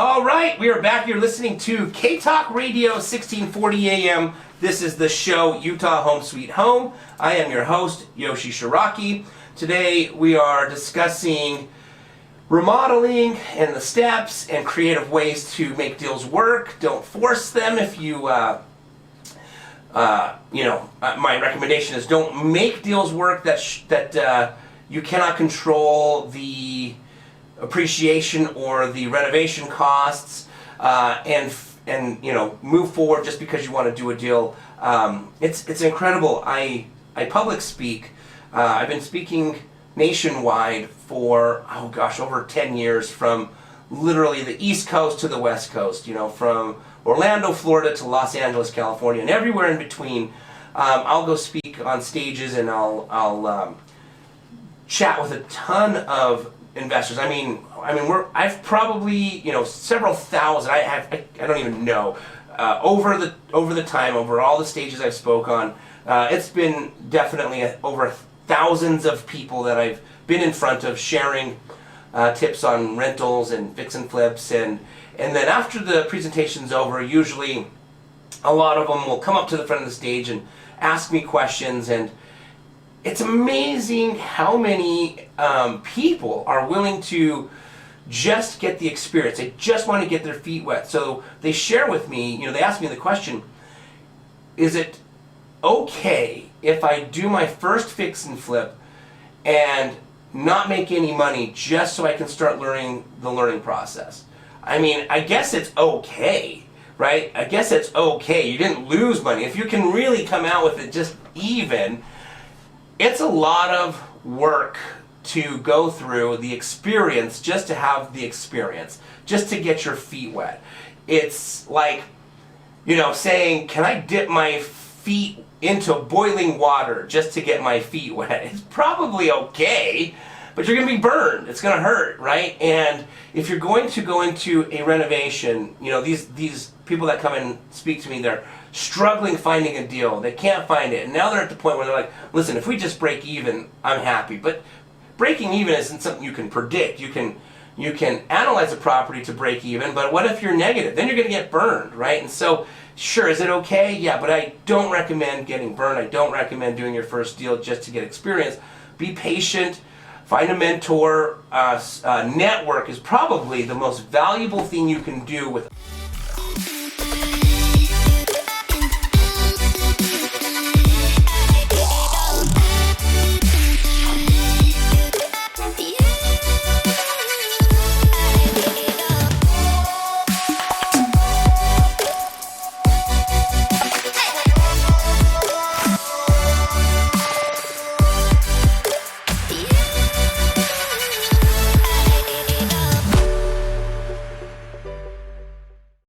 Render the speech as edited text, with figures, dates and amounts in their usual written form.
All right, we are back here listening to K-Talk Radio 1640 AM. This is the show Utah Home Sweet Home. I am your host, Yoshi Shiraki. Today we are discussing remodeling and the steps and creative ways to make deals work. Don't force them. If you, my recommendation is don't make deals work that you cannot control the appreciation or the renovation costs, and move forward just because you want to do a deal. It's incredible. I public speak. I've been speaking nationwide for over 10 years, from literally the East Coast to the West Coast. From Orlando, Florida to Los Angeles, California, and everywhere in between. I'll go speak on stages and I'll chat with a ton of investors. I've probably several thousand. I don't even know over the time, over all the stages I've spoke on. It's been definitely over thousands of people that I've been in front of, sharing tips on rentals and fix and flips, and then after the presentation's over, usually a lot of them will come up to the front of the stage and ask me questions, and it's amazing how many people are willing to just get the experience. They just want to get their feet wet. So they share with me, they ask me the question, is it okay if I do my first fix and flip and not make any money just so I can start learning the learning process? I guess it's okay, right? I guess it's okay. You didn't lose money. If you can really come out with it just even, it's a lot of work to go through the experience just to have the experience, just to get your feet wet. It's like, saying, can I dip my feet into boiling water just to get my feet wet? It's probably okay, but you're going to be burned. It's going to hurt, right? And if you're going to go into a renovation, these people that come and speak to me, they're struggling finding a deal. They can't find it. And now they're at the point where they're like, listen, if we just break even, I'm happy. But breaking even isn't something you can predict. You can analyze a property to break even, but what if you're negative? Then you're going to get burned, right? And so, sure, is it okay? Yeah, but I don't recommend getting burned. I don't recommend doing your first deal just to get experience. Be patient. Find a mentor. Network is probably the most valuable thing you can do with